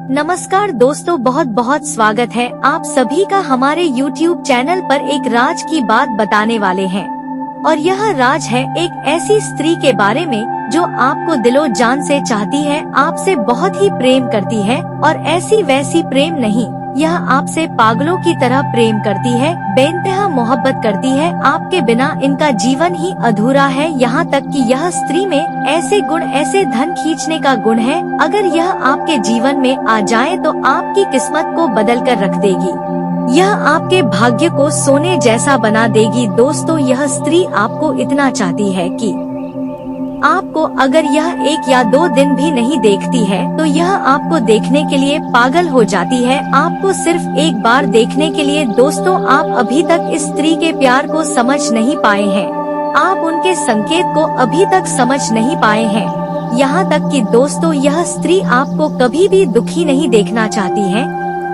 नमस्कार दोस्तों, बहुत बहुत स्वागत है आप सभी का हमारे YouTube चैनल पर। एक राज की बात बताने वाले हैं और यह राज है एक ऐसी स्त्री के बारे में जो आपको दिलो जान से चाहती है, आपसे बहुत ही प्रेम करती है और ऐसी वैसी प्रेम नहीं, यह आपसे पागलों की तरह प्रेम करती है, बेइंतहा मोहब्बत करती है। आपके बिना इनका जीवन ही अधूरा है। यहाँ तक कि यह स्त्री में ऐसे गुण, ऐसे धन खींचने का गुण है, अगर यह आपके जीवन में आ जाए तो आपकी किस्मत को बदल कर रख देगी। यह आपके भाग्य को सोने जैसा बना देगी। दोस्तों, यह स्त्री आपको इतना चाहती है कि आपको अगर यह 1 या 2 दिन भी नहीं देखती है तो यह आपको देखने के लिए पागल हो जाती है, आपको सिर्फ एक बार देखने के लिए। दोस्तों, आप अभी तक इस स्त्री के प्यार को समझ नहीं पाए हैं, आप उनके संकेत को अभी तक समझ नहीं पाए हैं। यहाँ तक कि दोस्तों, यह स्त्री आपको कभी भी दुखी नहीं देखना चाहती है।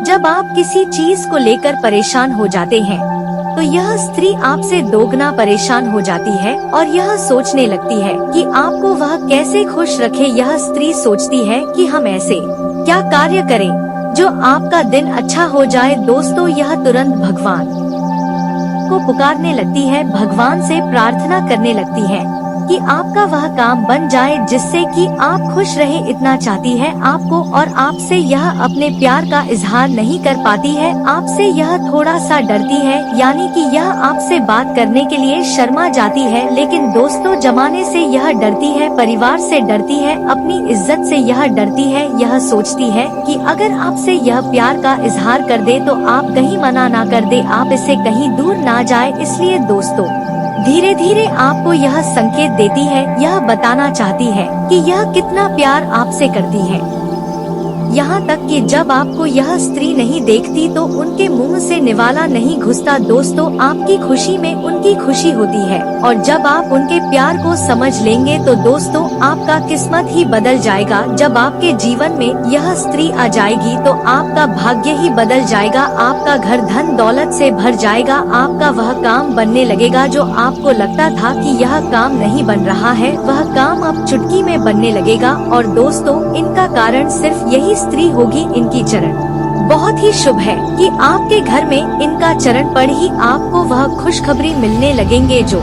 जब आप किसी चीज को लेकर परेशान हो जाते हैं तो यह स्त्री आपसे दोगुना परेशान हो जाती है और यह सोचने लगती है कि आपको वह कैसे खुश रखे। यह स्त्री सोचती है कि हम ऐसे क्या कार्य करें जो आपका दिन अच्छा हो जाए। दोस्तों, यह तुरंत भगवान को पुकारने लगती है, भगवान से प्रार्थना करने लगती है कि आपका वह काम बन जाए जिससे कि आप खुश रहे। इतना चाहती है आपको और आपसे यह अपने प्यार का इजहार नहीं कर पाती है, आपसे यह थोड़ा सा डरती है, यानी कि यह आपसे बात करने के लिए शर्मा जाती है। लेकिन दोस्तों, जमाने से यह डरती है, परिवार से डरती है, अपनी इज्जत से यह डरती है। यह सोचती है कि अगर आपसे यह प्यार का इजहार कर दे तो आप कहीं मना ना कर दे, आप इसे कहीं दूर ना जाए। इसलिए दोस्तों, धीरे धीरे आपको यह संकेत देती है, यह बताना चाहती है कि यह कितना प्यार आपसे करती है। यहाँ तक कि जब आपको यह स्त्री नहीं देखती तो उनके मुंह से निवाला नहीं घुसता। दोस्तों, आपकी खुशी में उनकी खुशी होती है और जब आप उनके प्यार को समझ लेंगे तो दोस्तों, आपका किस्मत ही बदल जाएगा। जब आपके जीवन में यह स्त्री आ जाएगी तो आपका भाग्य ही बदल जाएगा, आपका घर धन दौलत से भर जाएगा, आपका वह काम बनने लगेगा जो आपको लगता था कि यह काम नहीं बन रहा है, वह काम अब चुटकी में बनने लगेगा। और दोस्तों, इनका कारण सिर्फ यही स्त्री होगी, इनकी चरण बहुत ही शुभ है कि आपके घर में इनका चरण पड़ ही आपको वह खुशखबरी मिलने लगेंगे जो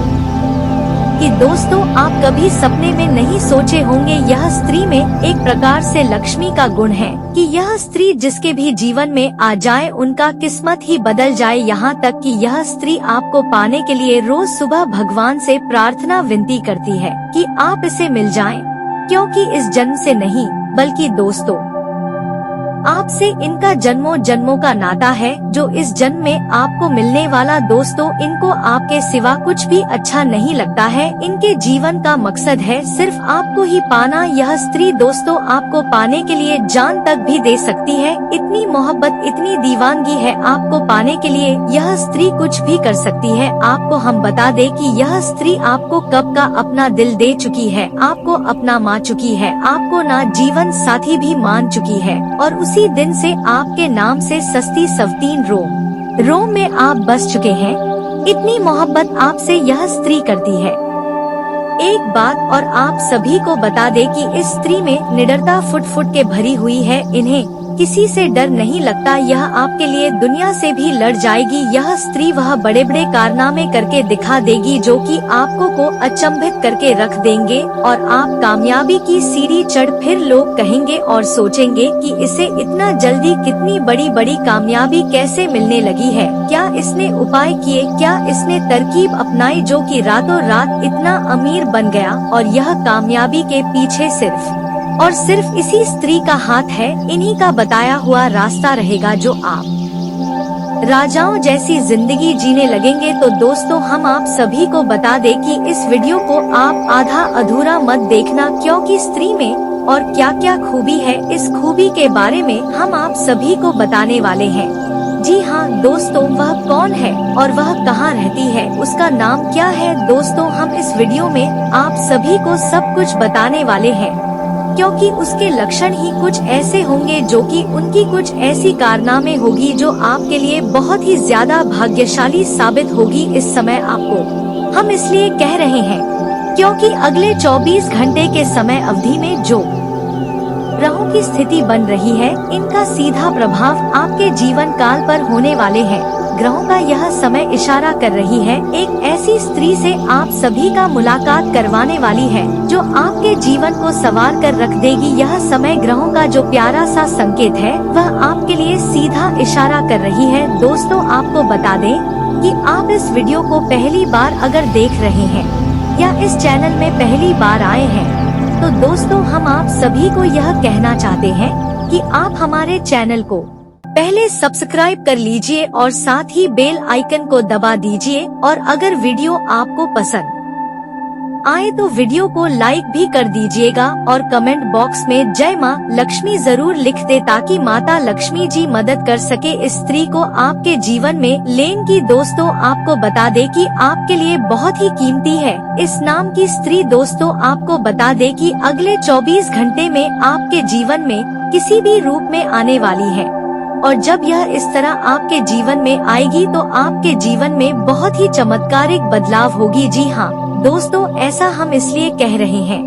कि दोस्तों आप कभी सपने में नहीं सोचे होंगे। यह स्त्री में एक प्रकार से लक्ष्मी का गुण है कि यह स्त्री जिसके भी जीवन में आ जाए उनका किस्मत ही बदल जाए। यहाँ तक कि यह स्त्री आपको पाने के लिए रोज सुबह भगवान से प्रार्थना विनती करती है कि आप इसे मिल जाएं, क्योंकि इस जन्म से नहीं बल्कि दोस्तों आपसे इनका जन्मों जन्मों का नाता है जो इस जन्म में आपको मिलने वाला। दोस्तों, इनको आपके सिवा कुछ भी अच्छा नहीं लगता है, इनके जीवन का मकसद है सिर्फ आपको ही पाना। यह स्त्री दोस्तों आपको पाने के लिए जान तक भी दे सकती है, इतनी मोहब्बत, इतनी दीवानगी है आपको पाने के लिए। यह स्त्री कुछ भी कर सकती है। आपको हम बता दे कि यह स्त्री आपको कब का अपना दिल दे चुकी है, आपको अपना मा चुकी है, आपको ना जीवन साथी भी मान चुकी है और उसी दिन से आपके नाम से सस्ती सवतीन रोम में आप बस चुके हैं। इतनी मोहब्बत आपसे यह स्त्री करती है। एक बात और आप सभी को बता दे कि इस स्त्री में निडरता फुट फुट के भरी हुई है, इन्हें किसी से डर नहीं लगता, यह आपके लिए दुनिया से भी लड़ जाएगी। यह स्त्री वह बड़े बड़े कारनामे करके दिखा देगी जो कि आपको को अचंभित करके रख देंगे और आप कामयाबी की सीढ़ी चढ़ फिर लोग कहेंगे और सोचेंगे कि इसे इतना जल्दी कितनी बड़ी बड़ी कामयाबी कैसे मिलने लगी है, क्या इसने उपाय किए, क्या इसने तरकीब अपनाई जो कि रातों रात इतना अमीर बन गया। और यह कामयाबी के पीछे सिर्फ और सिर्फ इसी स्त्री का हाथ है, इन्हीं का बताया हुआ रास्ता रहेगा जो आप राजाओं जैसी जिंदगी जीने लगेंगे। तो दोस्तों, हम आप सभी को बता दें कि इस वीडियो को आप आधा अधूरा मत देखना, क्योंकि स्त्री में और क्या क्या खूबी है, इस खूबी के बारे में हम आप सभी को बताने वाले हैं। जी हाँ दोस्तों, वह कौन है और वह कहाँ रहती है, उसका नाम क्या है। दोस्तों, हम इस वीडियो में आप सभी को सब कुछ बताने वाले हैं, क्योंकि उसके लक्षण ही कुछ ऐसे होंगे जो कि उनकी कुछ ऐसी कारनामे होगी जो आपके लिए बहुत ही ज्यादा भाग्यशाली साबित होगी। इस समय आपको हम इसलिए कह रहे हैं क्योंकि अगले 24 घंटे के समय अवधि में जो ग्रहों की स्थिति बन रही है, इनका सीधा प्रभाव आपके जीवन काल पर होने वाले हैं। ग्रहों का यह समय इशारा कर रही है एक ऐसी स्त्री से आप सभी का मुलाकात करवाने वाली है जो आपके जीवन को संवार कर रख देगी। यह समय ग्रहों का जो प्यारा सा संकेत है वह आपके लिए सीधा इशारा कर रही है। दोस्तों, आपको बता दें कि आप इस वीडियो को पहली बार अगर देख रहे हैं या इस चैनल में पहली बार आए हैं तो दोस्तों हम आप सभी को यह कहना चाहते हैं कि आप हमारे चैनल को पहले सब्सक्राइब कर लीजिए और साथ ही बेल आइकन को दबा दीजिए, और अगर वीडियो आपको पसंद आए तो वीडियो को लाइक भी कर दीजिएगा और कमेंट बॉक्स में जय माँ लक्ष्मी जरूर लिख दे ताकि माता लक्ष्मी जी मदद कर सके इस स्त्री को आपके जीवन में लेंगी। दोस्तों, आपको बता दे कि आपके लिए बहुत ही कीमती है इस नाम की स्त्री। दोस्तों, आपको बता दे कि अगले 24 घंटे में आपके जीवन में किसी भी रूप में आने वाली है, और जब यह इस तरह आपके जीवन में आएगी तो आपके जीवन में बहुत ही चमत्कारिक बदलाव होगी। जी हाँ दोस्तों, ऐसा हम इसलिए कह रहे हैं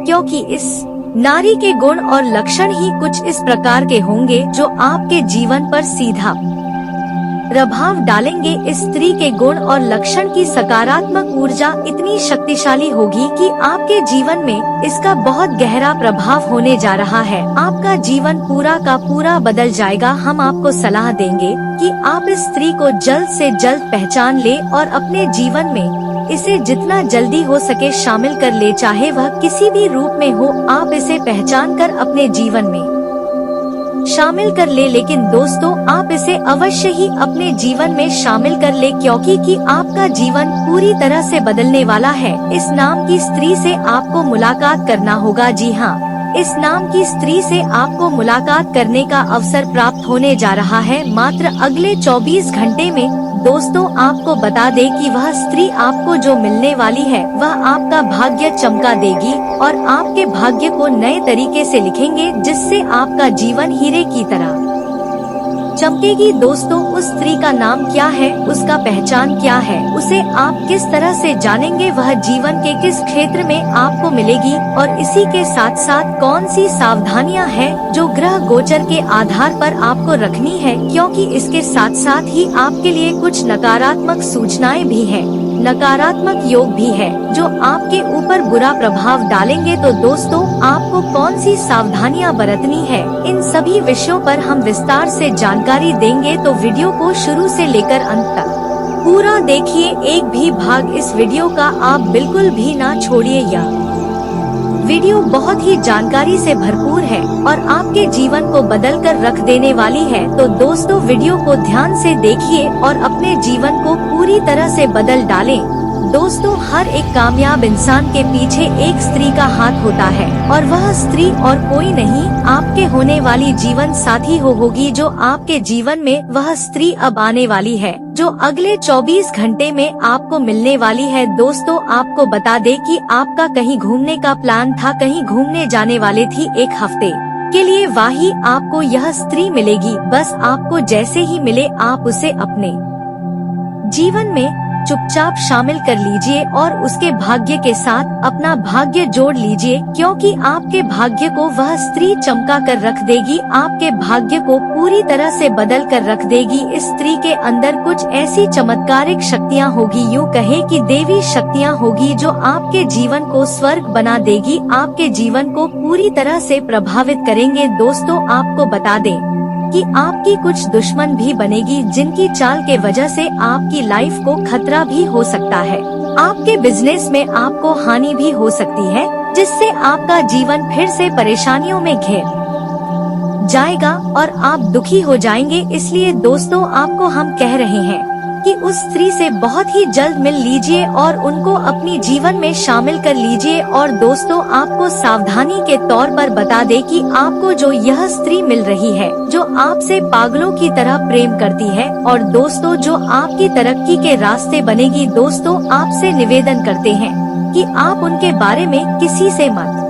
क्योंकि इस नारी के गुण और लक्षण ही कुछ इस प्रकार के होंगे जो आपके जीवन पर सीधा प्रभाव डालेंगे। इस स्त्री के गुण और लक्षण की सकारात्मक ऊर्जा इतनी शक्तिशाली होगी कि आपके जीवन में इसका बहुत गहरा प्रभाव होने जा रहा है। आपका जीवन पूरा का पूरा बदल जाएगा। हम आपको सलाह देंगे कि आप इस स्त्री को जल्द से जल्द पहचान ले और अपने जीवन में इसे जितना जल्दी हो सके शामिल कर ले, चाहे वह किसी भी रूप में हो। आप इसे पहचान कर अपने जीवन में शामिल कर ले, लेकिन दोस्तों आप इसे अवश्य ही अपने जीवन में शामिल कर ले क्योंकि आपका जीवन पूरी तरह से बदलने वाला है। इस नाम की स्त्री से आपको मुलाकात करना होगा। जी हाँ, इस नाम की स्त्री से आपको मुलाकात करने का अवसर प्राप्त होने जा रहा है मात्र अगले 24 घंटे में। दोस्तों, आपको बता दे कि वह स्त्री आपको जो मिलने वाली है वह आपका भाग्य चमका देगी और आपके भाग्य को नए तरीके से लिखेंगे जिससे आपका जीवन हीरे की तरह चमकेगी। दोस्तों, उस स्त्री का नाम क्या है, उसका पहचान क्या है, उसे आप किस तरह से जानेंगे, वह जीवन के किस क्षेत्र में आपको मिलेगी और इसी के साथ साथ कौन सी सावधानियां हैं जो ग्रह गोचर के आधार पर आपको रखनी है, क्योंकि इसके साथ साथ ही आपके लिए कुछ नकारात्मक सूचनाएं भी हैं, नकारात्मक योग भी है जो आपके ऊपर बुरा प्रभाव डालेंगे। तो दोस्तों, आपको कौन सी सावधानियां बरतनी है, इन सभी विषयों पर हम विस्तार से जानकारी देंगे। तो वीडियो को शुरू से लेकर अंत तक पूरा देखिए। एक भी भाग इस वीडियो का आप बिल्कुल भी ना छोड़िए। यह वीडियो बहुत ही जानकारी से भरपूर है और आपके जीवन को बदल कर रख देने वाली है। तो दोस्तों, वीडियो को ध्यान से देखिए और अपने जीवन को पूरी तरह से बदल डालें। दोस्तों, हर एक कामयाब इंसान के पीछे एक स्त्री का हाथ होता है और वह स्त्री और कोई नहीं आपके होने वाली जीवन साथी होगी जो आपके जीवन में वह स्त्री अब आने वाली है जो अगले 24 घंटे में आपको मिलने वाली है। दोस्तों, आपको बता दे कि आपका कहीं घूमने का प्लान था, कहीं घूमने जाने वाले थी, एक हफ्ते के लिए वही आपको यह स्त्री मिलेगी। बस आपको जैसे ही मिले आप उसे अपने जीवन में चुपचाप शामिल कर लीजिए और उसके भाग्य के साथ अपना भाग्य जोड़ लीजिए, क्योंकि आपके भाग्य को वह स्त्री चमका कर रख देगी, आपके भाग्य को पूरी तरह से बदल कर रख देगी। इस स्त्री के अंदर कुछ ऐसी चमत्कारिक शक्तियाँ होगी, यूँ कहे कि देवी शक्तियाँ होगी जो आपके जीवन को स्वर्ग बना देगी, आपके जीवन को पूरी तरह से प्रभावित करेंगे। दोस्तों, आपको बता दें कि आपकी कुछ दुश्मन भी बनेगी जिनकी चाल के वजह से आपकी लाइफ को खतरा भी हो सकता है, आपके बिजनेस में आपको हानि भी हो सकती है जिससे आपका जीवन फिर से परेशानियों में घिर जाएगा और आप दुखी हो जाएंगे। इसलिए दोस्तों, आपको हम कह रहे हैं कि उस स्त्री से बहुत ही जल्द मिल लीजिए और उनको अपनी जीवन में शामिल कर लीजिए। और दोस्तों, आपको सावधानी के तौर पर बता दे कि आपको जो यह स्त्री मिल रही है जो आपसे पागलों की तरह प्रेम करती है और दोस्तों जो आपकी तरक्की के रास्ते बनेगी। दोस्तों, आपसे निवेदन करते हैं कि आप उनके बारे में किसी से मत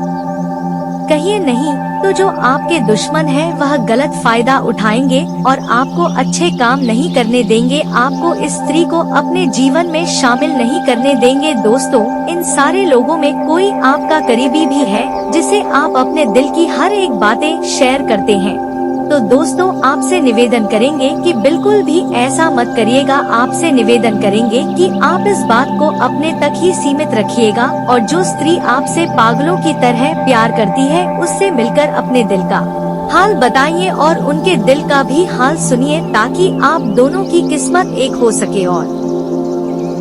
कहिए नहीं तो जो आपके दुश्मन है वह गलत फायदा उठाएंगे और आपको अच्छे काम नहीं करने देंगे, आपको इस स्त्री को अपने जीवन में शामिल नहीं करने देंगे। दोस्तों, इन सारे लोगों में कोई आपका करीबी भी है जिसे आप अपने दिल की हर एक बातें शेयर करते हैं। तो दोस्तों, आपसे निवेदन करेंगे कि बिल्कुल भी ऐसा मत करिएगा। आपसे निवेदन करेंगे कि आप इस बात को अपने तक ही सीमित रखिएगा और जो स्त्री आपसे पागलों की तरह प्यार करती है उससे मिलकर अपने दिल का हाल बताइए और उनके दिल का भी हाल सुनिए, ताकि आप दोनों की किस्मत एक हो सके और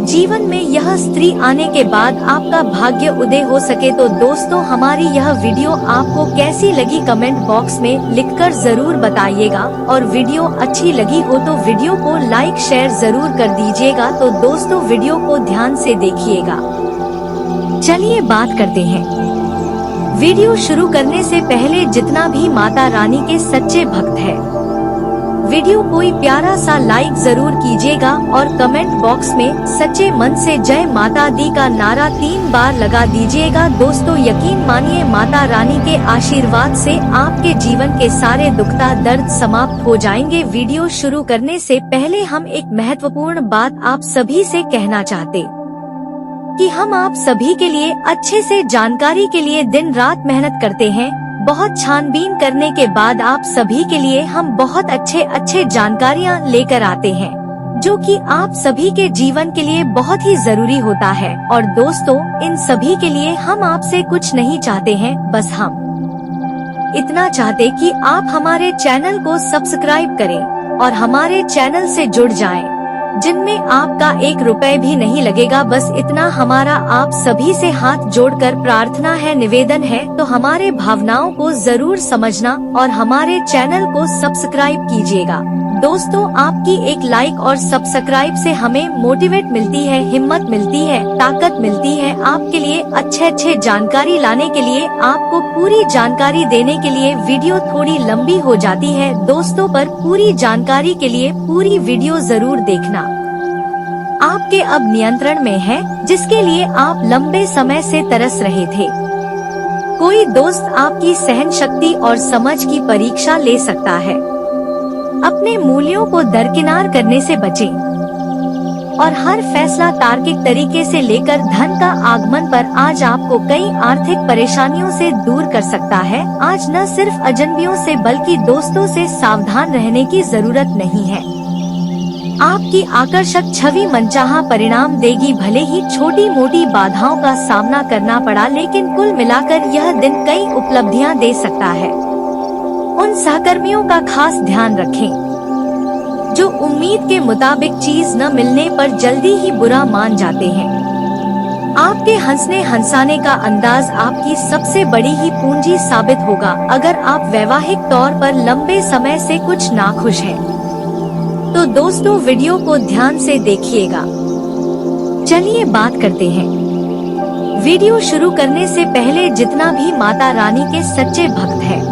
जीवन में यह स्त्री आने के बाद आपका भाग्य उदय हो सके। तो दोस्तों, हमारी यह वीडियो आपको कैसी लगी कमेंट बॉक्स में लिखकर जरूर बताइएगा और वीडियो अच्छी लगी हो तो वीडियो को लाइक शेयर जरूर कर दीजिएगा। तो दोस्तों, वीडियो को ध्यान से देखिएगा। चलिए बात करते हैं। वीडियो शुरू करने से पहले जितना भी माता रानी के सच्चे भक्त है, वीडियो कोई प्यारा सा लाइक जरूर कीजिएगा और कमेंट बॉक्स में सच्चे मन से जय माता दी का नारा 3 बार लगा दीजिएगा। दोस्तों, यकीन मानिए माता रानी के आशीर्वाद से आपके जीवन के सारे दुखता दर्द समाप्त हो जाएंगे। वीडियो शुरू करने से पहले हम एक महत्वपूर्ण बात आप सभी से कहना चाहते कि हम आप सभी के लिए अच्छे से जानकारी के लिए दिन रात मेहनत करते हैं। बहुत छानबीन करने के बाद आप सभी के लिए हम बहुत अच्छे जानकारियाँ लेकर आते हैं जो कि आप सभी के जीवन के लिए बहुत ही जरूरी होता है। और दोस्तों, इन सभी के लिए हम आपसे कुछ नहीं चाहते हैं, बस हम इतना चाहते कि आप हमारे चैनल को सब्सक्राइब करें और हमारे चैनल से जुड़ जाएं, जिनमें आपका 1 रुपए भी नहीं लगेगा। बस इतना हमारा आप सभी से हाथ जोड़कर प्रार्थना है, निवेदन है। तो हमारे भावनाओं को जरूर समझना और हमारे चैनल को सब्सक्राइब कीजिएगा। दोस्तों, आपकी एक लाइक और सब्सक्राइब से हमें मोटिवेट मिलती है, हिम्मत मिलती है, ताकत मिलती है आपके लिए अच्छे जानकारी लाने के लिए, आपको पूरी जानकारी देने के लिए। वीडियो थोड़ी लंबी हो जाती है दोस्तों, पर पूरी जानकारी के लिए पूरी वीडियो जरूर देखना। आपके अब नियंत्रण में है, जिसके लिए आप लंबे समय से तरस रहे थे। कोई दोस्त आपकी सहन शक्ति और समझ की परीक्षा ले सकता है। अपने मूल्यों को दरकिनार करने से बचें और हर फैसला तार्किक तरीके से लेकर धन का आगमन पर आज आपको कई आर्थिक परेशानियों से दूर कर सकता है। आज न सिर्फ अजनबियों से बल्कि दोस्तों से सावधान रहने की जरूरत नहीं है। आपकी आकर्षक छवि मनचाहा परिणाम देगी। भले ही छोटी मोटी बाधाओं का सामना करना पड़ा, लेकिन कुल मिलाकर यह दिन कई उपलब्धियां दे सकता है। उन सहकर्मियों का खास ध्यान रखें जो उम्मीद के मुताबिक चीज न मिलने पर जल्दी ही बुरा मान जाते हैं। आपके हंसने हंसाने का अंदाज आपकी सबसे बड़ी ही पूंजी साबित होगा। अगर आप वैवाहिक तौर पर लंबे समय से कुछ नाखुश हैं, तो दोस्तों वीडियो को ध्यान से देखिएगा। चलिए बात करते हैं। वीडियो शुरू करने से पहले जितना भी माता रानी के सच्चे भक्त हैं,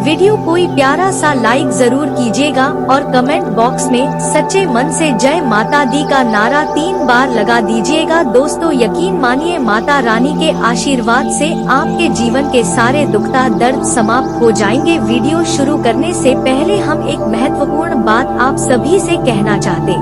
वीडियो कोई प्यारा सा लाइक जरूर कीजिएगा और कमेंट बॉक्स में सच्चे मन से जय माता दी का नारा 3 बार लगा दीजिएगा। दोस्तों, यकीन मानिए माता रानी के आशीर्वाद से आपके जीवन के सारे दुखता दर्द समाप्त हो जाएंगे। वीडियो शुरू करने से पहले हम एक महत्वपूर्ण बात आप सभी से कहना चाहते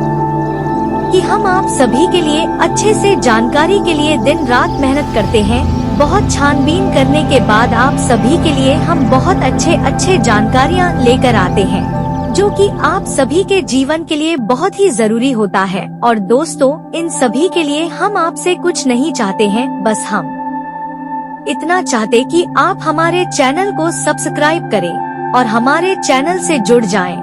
कि हम आप सभी के लिए अच्छे से जानकारी के लिए दिन रात मेहनत करते हैं। बहुत छानबीन करने के बाद आप सभी के लिए हम बहुत अच्छे जानकारियाँ लेकर आते हैं जो कि आप सभी के जीवन के लिए बहुत ही जरूरी होता है। और दोस्तों, इन सभी के लिए हम आपसे कुछ नहीं चाहते हैं, बस हम इतना चाहते कि आप हमारे चैनल को सब्सक्राइब करें और हमारे चैनल से जुड़ जाएं,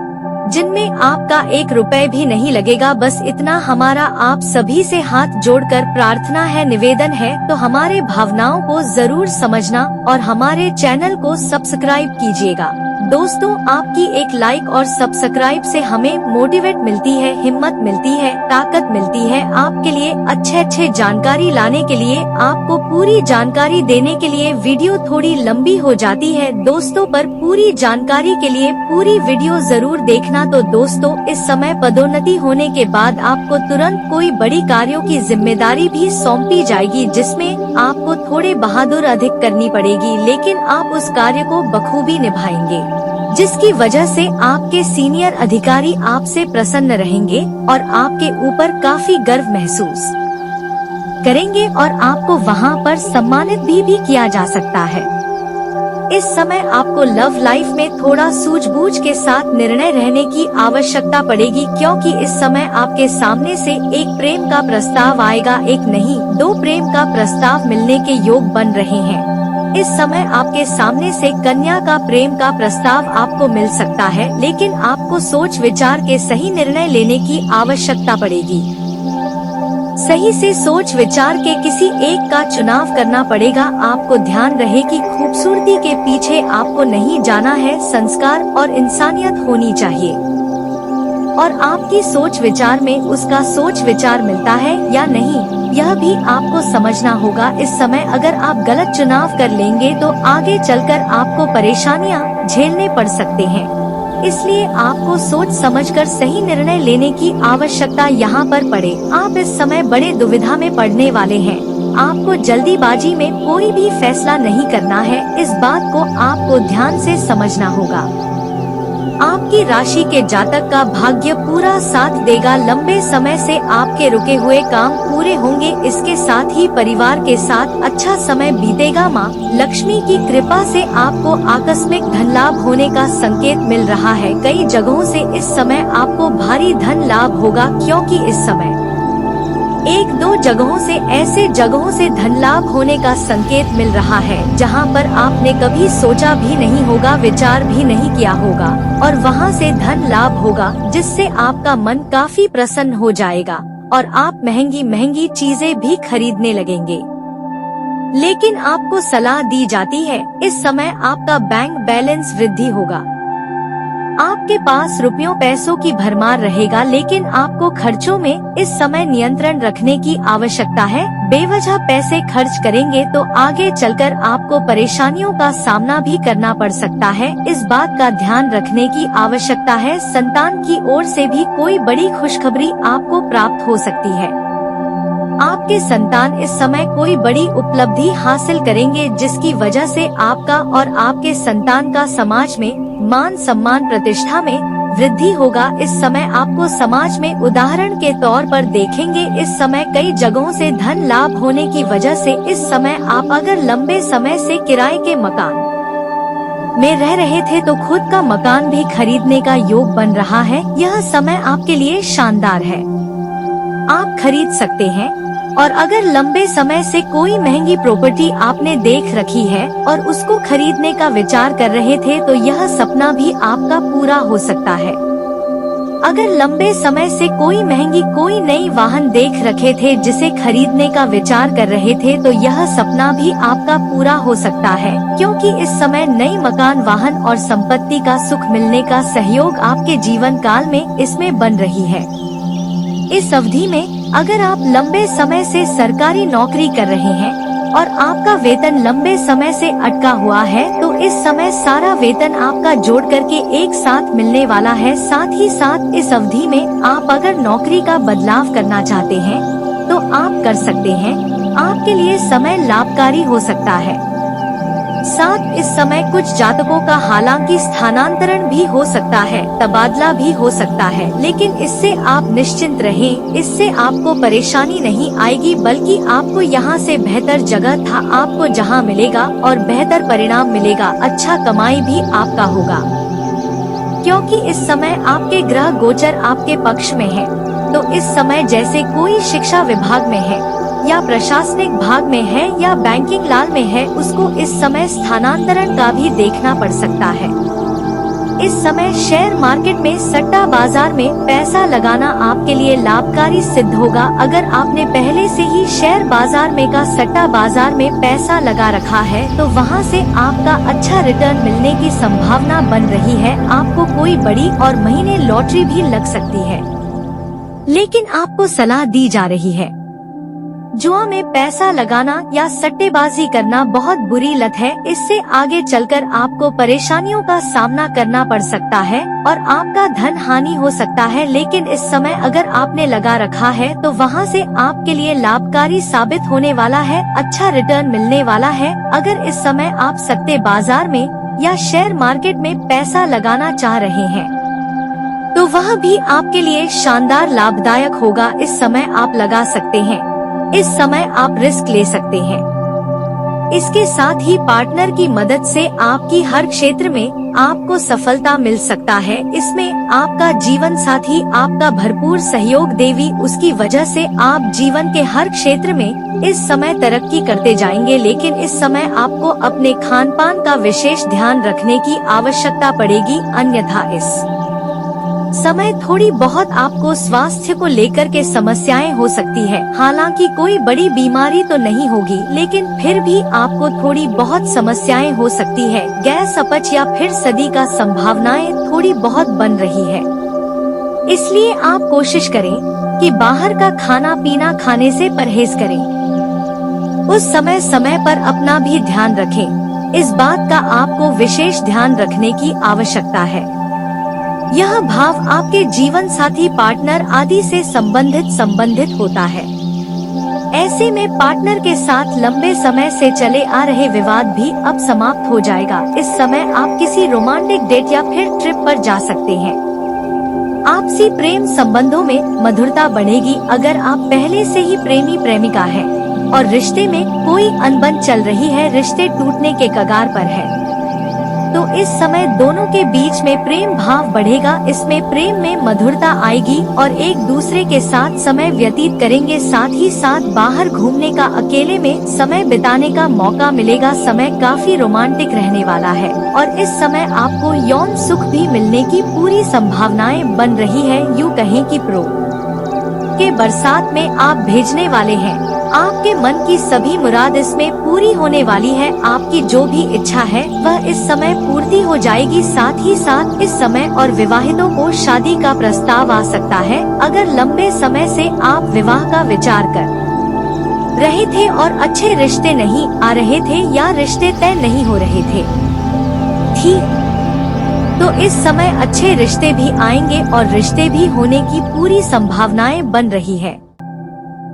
जिनमें आपका 1 रुपए भी नहीं लगेगा। बस इतना हमारा आप सभी से हाथ जोड़कर प्रार्थना है, निवेदन है। तो हमारे भावनाओं को जरूर समझना और हमारे चैनल को सब्सक्राइब कीजिएगा। दोस्तों, आपकी एक लाइक और सब्सक्राइब से हमें मोटिवेट मिलती है, हिम्मत मिलती है, ताकत मिलती है आपके लिए अच्छे जानकारी लाने के लिए। आपको पूरी जानकारी देने के लिए वीडियो थोड़ी लंबी हो जाती है दोस्तों, पर पूरी जानकारी के लिए पूरी वीडियो जरूर देखना। तो दोस्तों, इस समय पदोन्नति होने के बाद आपको तुरंत कोई बड़ी कार्यों की जिम्मेदारी भी सौंपी जाएगी, जिसमें आपको थोड़े बहादुर अधिक करनी पड़ेगी, लेकिन आप उस कार्य को बखूबी निभाएंगे, जिसकी वजह से आपके सीनियर अधिकारी आपसे प्रसन्न रहेंगे और आपके ऊपर काफी गर्व महसूस करेंगे और आपको वहां पर सम्मानित भी किया जा सकता है। इस समय आपको लव लाइफ में थोड़ा सूझबूझ के साथ निर्णय रहने की आवश्यकता पड़ेगी, क्योंकि इस समय आपके सामने से एक प्रेम का प्रस्ताव आएगा। एक नहीं, 2 प्रेम का प्रस्ताव मिलने के योग बन रहे हैं। इस समय आपके सामने से कन्या का प्रेम का प्रस्ताव आपको मिल सकता है, लेकिन आपको सोच विचार के सही निर्णय लेने की आवश्यकता पड़ेगी। सही से सोच विचार के किसी एक का चुनाव करना पड़ेगा। आपको ध्यान रहे कि खूबसूरती के पीछे आपको नहीं जाना है, संस्कार और इंसानियत होनी चाहिए और आपकी सोच विचार में उसका सोच विचार मिलता है या नहीं, यह भी आपको समझना होगा। इस समय अगर आप गलत चुनाव कर लेंगे तो आगे चलकर आपको परेशानियां झेलने पड़ सकते हैं, इसलिए आपको सोच समझकर सही निर्णय लेने की आवश्यकता यहाँ पर पड़े। आप इस समय बड़े दुविधा में पड़ने वाले हैं। आपको जल्दीबाजी में कोई भी फैसला नहीं करना है, इस बात को आपको ध्यान से समझना होगा। आपकी राशि के जातक का भाग्य पूरा साथ देगा। लंबे समय से आपके रुके हुए काम पूरे होंगे, इसके साथ ही परिवार के साथ अच्छा समय बीतेगा। माँ लक्ष्मी की कृपा से आपको आकस्मिक धन लाभ होने का संकेत मिल रहा है। कई जगहों से इस समय आपको भारी धन लाभ होगा, क्योंकि इस समय 1-2 जगहों से ऐसे जगहों से धन लाभ होने का संकेत मिल रहा है जहां पर आपने कभी सोचा भी नहीं होगा, विचार भी नहीं किया होगा, और वहां से धन लाभ होगा, जिससे आपका मन काफी प्रसन्न हो जाएगा और आप महंगी चीजें भी खरीदने लगेंगे। लेकिन आपको सलाह दी जाती है, इस समय आपका बैंक बैलेंस वृद्धि होगा। आपके पास रुपयों पैसों की भरमार रहेगा, लेकिन आपको खर्चों में इस समय नियंत्रण रखने की आवश्यकता है। बेवजह पैसे खर्च करेंगे तो आगे चलकर आपको परेशानियों का सामना भी करना पड़ सकता है, इस बात का ध्यान रखने की आवश्यकता है। संतान की ओर से भी कोई बड़ी खुशखबरी आपको प्राप्त हो सकती है। आपके संतान इस समय कोई बड़ी उपलब्धि हासिल करेंगे, जिसकी वजह से आपका और आपके संतान का समाज में मान सम्मान प्रतिष्ठा में वृद्धि होगा। इस समय आपको समाज में उदाहरण के तौर पर देखेंगे। इस समय कई जगहों से धन लाभ होने की वजह से इस समय आप अगर लंबे समय से किराए के मकान में रह रहे थे तो खुद का मकान भी खरीदने का योग बन रहा है। यह समय आपके लिए शानदार है, आप खरीद सकते हैं। और अगर लंबे समय से कोई महंगी प्रॉपर्टी आपने देख रखी है और उसको खरीदने का विचार कर रहे थे तो यह सपना भी आपका पूरा हो सकता है। अगर लंबे समय से कोई नई वाहन देख रखे थे जिसे खरीदने का विचार कर रहे थे तो यह सपना भी आपका पूरा हो सकता है, क्योंकि इस समय नई मकान, वाहन और संपत्ति का सुख मिलने का सहयोग आपके जीवन काल में इसमें बन रही है। इस अवधि में अगर आप लंबे समय से सरकारी नौकरी कर रहे हैं और आपका वेतन लंबे समय से अटका हुआ है तो इस समय सारा वेतन आपका जोड़ करके एक साथ मिलने वाला है। साथ ही साथ इस अवधि में आप अगर नौकरी का बदलाव करना चाहते हैं तो आप कर सकते हैं, आपके लिए समय लाभकारी हो सकता है। साथ इस समय कुछ जातकों का हालांकि स्थानांतरण भी हो सकता है, तबादला भी हो सकता है, लेकिन इससे आप निश्चिंत रहें, इससे आपको परेशानी नहीं आएगी, बल्कि आपको यहाँ से बेहतर जगह था आपको जहाँ मिलेगा और बेहतर परिणाम मिलेगा। अच्छा कमाई भी आपका होगा, क्योंकि इस समय आपके ग्रह गोचर आपके पक्ष में है। तो इस समय जैसे कोई शिक्षा विभाग में है या प्रशासनिक भाग में है या बैंकिंग लाइन में है, उसको इस समय स्थानांतरण का भी देखना पड़ सकता है। इस समय शेयर मार्केट में सट्टा बाजार में पैसा लगाना आपके लिए लाभकारी सिद्ध होगा। अगर आपने पहले से ही शेयर बाजार में का सट्टा बाजार में पैसा लगा रखा है तो वहां से आपका अच्छा रिटर्न मिलने की संभावना बन रही है। आपको कोई बड़ी और महीने लॉटरी भी लग सकती है, लेकिन आपको सलाह दी जा रही है जुआ में पैसा लगाना या सट्टेबाजी करना बहुत बुरी लत है। इससे आगे चलकर आपको परेशानियों का सामना करना पड़ सकता है और आपका धन हानि हो सकता है। लेकिन इस समय अगर आपने लगा रखा है तो वहां से आपके लिए लाभकारी साबित होने वाला है, अच्छा रिटर्न मिलने वाला है। अगर इस समय आप सट्टे बाजार में या शेयर मार्केट में पैसा लगाना चाह रहे हैं तो वह भी आपके लिए शानदार लाभदायक होगा। इस समय आप लगा सकते हैं, इस समय आप रिस्क ले सकते हैं। इसके साथ ही पार्टनर की मदद से आपकी हर क्षेत्र में आपको सफलता मिल सकता है। इसमें आपका जीवन साथी आपका भरपूर सहयोग देवी, उसकी वजह से आप जीवन के हर क्षेत्र में इस समय तरक्की करते जाएंगे। लेकिन इस समय आपको अपने खान पान का विशेष ध्यान रखने की आवश्यकता पड़ेगी, अन्यथा इस समय थोड़ी बहुत आपको स्वास्थ्य को लेकर के समस्याएं हो सकती है। हालांकि कोई बड़ी बीमारी तो नहीं होगी, लेकिन फिर भी आपको थोड़ी बहुत समस्याएं हो सकती है। गैस, अपच या फिर सर्दी का संभावनाएं थोड़ी बहुत बन रही है। इसलिए आप कोशिश करें कि बाहर का खाना पीना खाने से परहेज करें। उस समय समय पर अपना भी ध्यान रखें, इस बात का आपको विशेष ध्यान रखने की आवश्यकता है। यह भाव आपके जीवन साथी पार्टनर आदि से संबंधित होता है। ऐसे में पार्टनर के साथ लंबे समय से चले आ रहे विवाद भी अब समाप्त हो जाएगा। इस समय आप किसी रोमांटिक डेट या फिर ट्रिप पर जा सकते हैं। आपसी प्रेम संबंधों में मधुरता बढ़ेगी। अगर आप पहले से ही प्रेमी प्रेमिका हैं और रिश्ते में कोई अनबन चल रही है, रिश्ते टूटने के कगार पर है, तो इस समय दोनों के बीच में प्रेम भाव बढ़ेगा। इसमें प्रेम में मधुरता आएगी और एक दूसरे के साथ समय व्यतीत करेंगे। साथ ही साथ बाहर घूमने का, अकेले में समय बिताने का मौका मिलेगा। समय काफी रोमांटिक रहने वाला है और इस समय आपको यौन सुख भी मिलने की पूरी संभावनाएं बन रही है। यूँ कहें कि प्रो के बरसात में आप भेजने वाले हैं। आपके मन की सभी मुराद इसमें पूरी होने वाली है। आपकी जो भी इच्छा है वह इस समय पूर्ति हो जाएगी। साथ ही साथ इस समय और विवाहितों को शादी का प्रस्ताव आ सकता है। अगर लंबे समय से आप विवाह का विचार कर रहे थे और अच्छे रिश्ते नहीं आ रहे थे या रिश्ते तय नहीं हो रहे थे, ठीक, तो इस समय अच्छे रिश्ते भी आएंगे और रिश्ते भी होने की पूरी संभावनाएं बन रही है।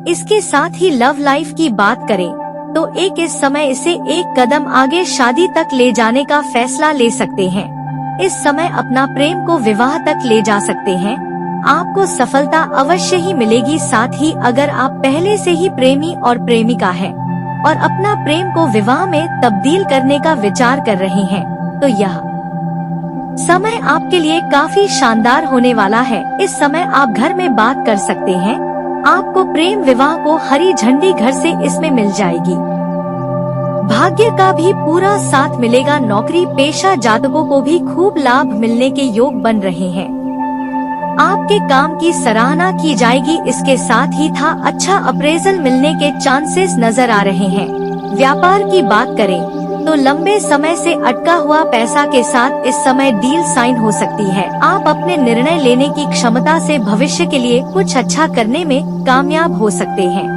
इसके साथ ही लव लाइफ की बात करें तो इस समय इसे एक कदम आगे शादी तक ले जाने का फैसला ले सकते हैं। इस समय अपना प्रेम को विवाह तक ले जा सकते हैं। आपको सफलता अवश्य ही मिलेगी। साथ ही अगर आप पहले से ही प्रेमी और प्रेमिका हैं और अपना प्रेम को विवाह में तब्दील करने का विचार कर रहे हैं तो यह समय आपके लिए काफी शानदार होने वाला है। इस समय आप घर में बात कर सकते हैं। आपको प्रेम विवाह को हरी झंडी घर से इसमें मिल जाएगी। भाग्य का भी पूरा साथ मिलेगा। नौकरी पेशा जातकों को भी खूब लाभ मिलने के योग बन रहे हैं। आपके काम की सराहना की जाएगी। इसके साथ ही था अच्छा अप्रेजल मिलने के चांसेस नजर आ रहे हैं। व्यापार की बात करें तो लंबे समय से अटका हुआ पैसा के साथ इस समय डील साइन हो सकती है। आप अपने निर्णय लेने की क्षमता से भविष्य के लिए कुछ अच्छा करने में कामयाब हो सकते हैं।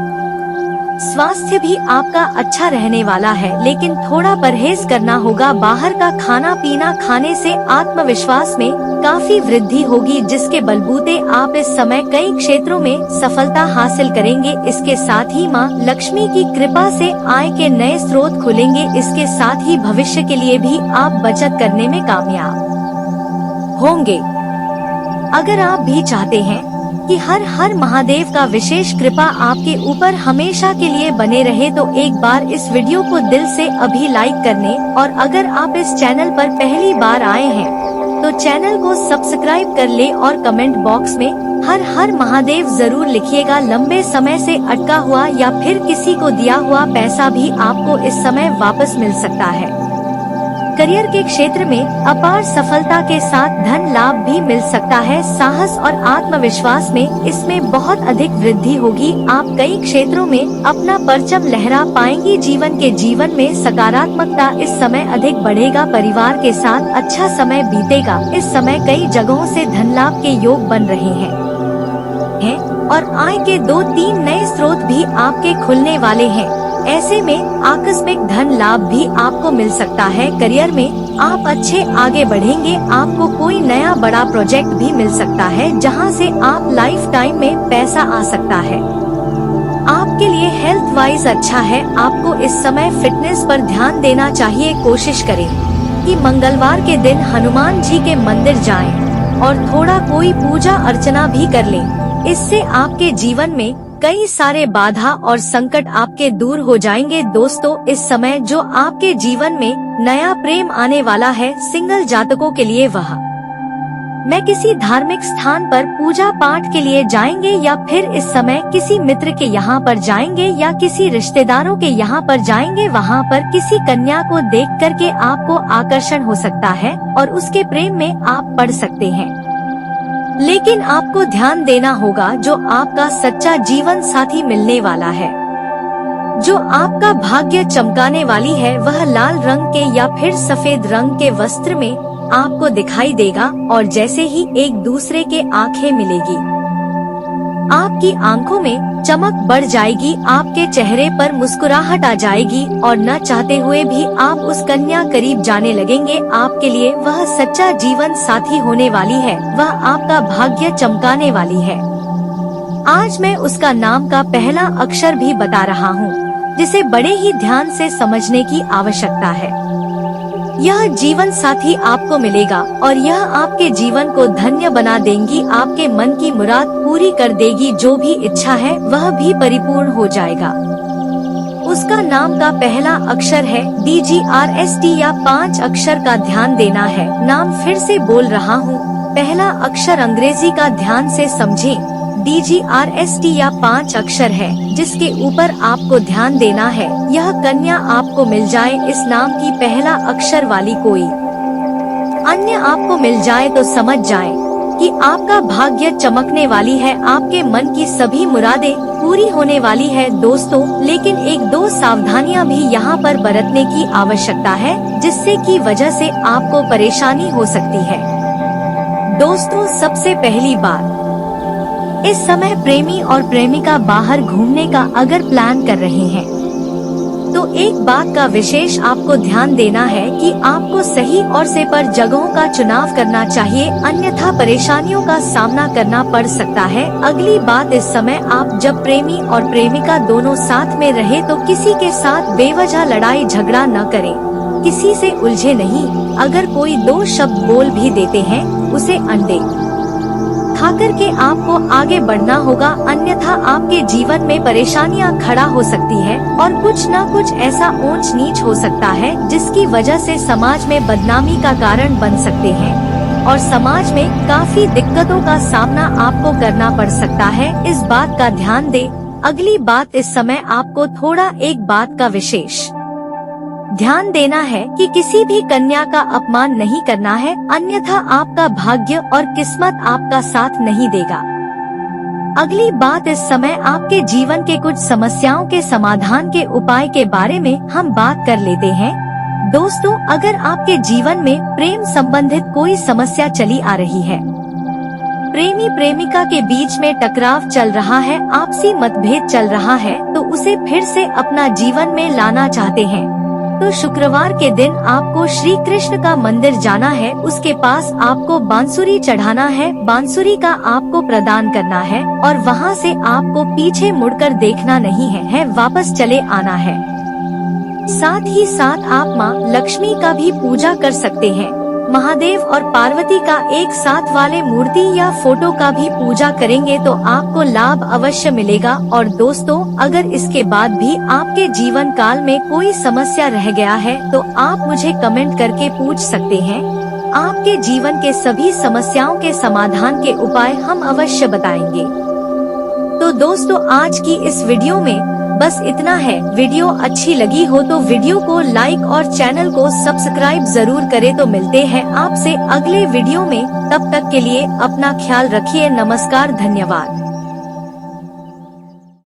स्वास्थ्य भी आपका अच्छा रहने वाला है, लेकिन थोड़ा परहेज करना होगा। बाहर का खाना पीना खाने से आत्मविश्वास में काफी वृद्धि होगी, जिसके बलबूते आप इस समय कई क्षेत्रों में सफलता हासिल करेंगे। इसके साथ ही मां लक्ष्मी की कृपा से आय के नए स्रोत खुलेंगे। इसके साथ ही भविष्य के लिए भी आप बचत करने में कामयाब होंगे। अगर आप भी चाहते हैं कि हर हर महादेव का विशेष कृपा आपके ऊपर हमेशा के लिए बने रहे तो एक बार इस वीडियो को दिल से अभी लाइक करने, और अगर आप इस चैनल पर पहली बार आए हैं तो चैनल को सब्सक्राइब कर ले और कमेंट बॉक्स में हर हर महादेव जरूर लिखिएगा। लंबे समय से अटका हुआ या फिर किसी को दिया हुआ पैसा भी आपको इस समय वापस मिल सकता है। करियर के क्षेत्र में अपार सफलता के साथ धन लाभ भी मिल सकता है। साहस और आत्मविश्वास में इसमें बहुत अधिक वृद्धि होगी। आप कई क्षेत्रों में अपना परचम लहरा पाएंगी। जीवन में सकारात्मकता इस समय अधिक बढ़ेगा। परिवार के साथ अच्छा समय बीतेगा। इस समय कई जगहों से धन लाभ के योग बन रहे हैं और आय के 2-3 नए स्रोत भी आपके खुलने वाले हैं। ऐसे में आकस्मिक धन लाभ भी आपको मिल सकता है। करियर में आप अच्छे आगे बढ़ेंगे। आपको कोई नया बड़ा प्रोजेक्ट भी मिल सकता है जहां से आप लाइफ टाइम में पैसा आ सकता है। आपके लिए हेल्थ वाइज अच्छा है। आपको इस समय फिटनेस पर ध्यान देना चाहिए। कोशिश करें कि मंगलवार के दिन हनुमान जी के मंदिर जाएं और थोड़ा कोई पूजा अर्चना भी कर लें। इससे आपके जीवन में कई सारे बाधा और संकट आपके दूर हो जाएंगे। दोस्तों, इस समय जो आपके जीवन में नया प्रेम आने वाला है, सिंगल जातकों के लिए वह मैं किसी धार्मिक स्थान पर पूजा पाठ के लिए जाएंगे या फिर इस समय किसी मित्र के यहाँ पर जाएंगे या किसी रिश्तेदारों के यहाँ पर जाएंगे। वहाँ पर किसी कन्या को देख करके आपको आकर्षण हो सकता है और उसके प्रेम में आप पड़ सकते हैं। लेकिन आपको ध्यान देना होगा, जो आपका सच्चा जीवन साथी मिलने वाला है, जो आपका भाग्य चमकाने वाली है, वह लाल रंग के या फिर सफेद रंग के वस्त्र में आपको दिखाई देगा और जैसे ही एक दूसरे के आंखें मिलेगी, आपकी आंखों में चमक बढ़ जाएगी। आपके चेहरे पर मुस्कुराहट आ जाएगी और न चाहते हुए भी आप उस कन्या करीब जाने लगेंगे। आपके लिए वह सच्चा जीवन साथी होने वाली है। वह आपका भाग्य चमकाने वाली है। आज मैं उसका नाम का पहला अक्षर भी बता रहा हूँ, जिसे बड़े ही ध्यान से समझने की आवश्यकता है। यह जीवन साथी आपको मिलेगा और यह आपके जीवन को धन्य बना देंगी। आपके मन की मुराद पूरी कर देगी। जो भी इच्छा है वह भी परिपूर्ण हो जाएगा। उसका नाम का पहला अक्षर है DGRST या 5 अक्षर का ध्यान देना है। नाम फिर से बोल रहा हूँ। पहला अक्षर अंग्रेजी का ध्यान से समझें। DGRST या 5 अक्षर है, जिसके ऊपर आपको ध्यान देना है। यह कन्या आपको मिल जाए, इस नाम की पहला अक्षर वाली कोई अन्य आपको मिल जाए तो समझ जाएं कि आपका भाग्य चमकने वाली है। आपके मन की सभी मुरादें पूरी होने वाली है। दोस्तों, लेकिन 1-2 सावधानियां भी यहाँ पर बरतने की आवश्यकता है, जिससे की वजह से आपको परेशानी हो सकती है। दोस्तों, सबसे पहली बात, इस समय प्रेमी और प्रेमिका बाहर घूमने का अगर प्लान कर रहे हैं तो एक बात का विशेष आपको ध्यान देना है कि आपको सही और से पर जगहों का चुनाव करना चाहिए, अन्यथा परेशानियों का सामना करना पड़ सकता है। अगली बात, इस समय आप जब प्रेमी और प्रेमिका दोनों साथ में रहे तो किसी के साथ बेवजह लड़ाई झगड़ा न करें, किसी से उलझे नहीं। अगर कोई 2 शब्द बोल भी देते हैं, उसे अंडे खा करके आपको आगे बढ़ना होगा, अन्यथा आपके जीवन में परेशानियां खड़ा हो सकती है और कुछ न कुछ ऐसा ऊंच नीच हो सकता है जिसकी वजह से समाज में बदनामी का कारण बन सकते हैं और समाज में काफी दिक्कतों का सामना आपको करना पड़ सकता है। इस बात का ध्यान दें। अगली बात, इस समय आपको थोड़ा एक बात का विशेष ध्यान देना है कि किसी भी कन्या का अपमान नहीं करना है, अन्यथा आपका भाग्य और किस्मत आपका साथ नहीं देगा। अगली बात, इस समय आपके जीवन के कुछ समस्याओं के समाधान के उपाय के बारे में हम बात कर लेते हैं। दोस्तों, अगर आपके जीवन में प्रेम संबंधित कोई समस्या चली आ रही है, प्रेमी प्रेमिका के बीच में टकराव चल रहा है, आपसी मतभेद चल रहा है, तो उसे फिर से अपना जीवन में लाना चाहते हैं, तो शुक्रवार के दिन आपको श्री कृष्ण का मंदिर जाना है। उसके पास आपको बांसुरी चढ़ाना है, बांसुरी का आपको प्रदान करना है और वहाँ से आपको पीछे मुड़कर देखना नहीं है, वापस चले आना है। साथ ही साथ आप माँ लक्ष्मी का भी पूजा कर सकते हैं। महादेव और पार्वती का एक साथ वाले मूर्ति या फोटो का भी पूजा करेंगे तो आपको लाभ अवश्य मिलेगा। और दोस्तों, अगर इसके बाद भी आपके जीवन काल में कोई समस्या रह गया है तो आप मुझे कमेंट करके पूछ सकते हैं। आपके जीवन के सभी समस्याओं के समाधान के उपाय हम अवश्य बताएंगे। तो दोस्तों, आज की इस वीडियो में बस इतना है। वीडियो अच्छी लगी हो तो वीडियो को लाइक और चैनल को सब्सक्राइब जरूर करें। तो मिलते हैं आपसे अगले वीडियो में, तब तक के लिए अपना ख्याल रखिए। नमस्कार, धन्यवाद।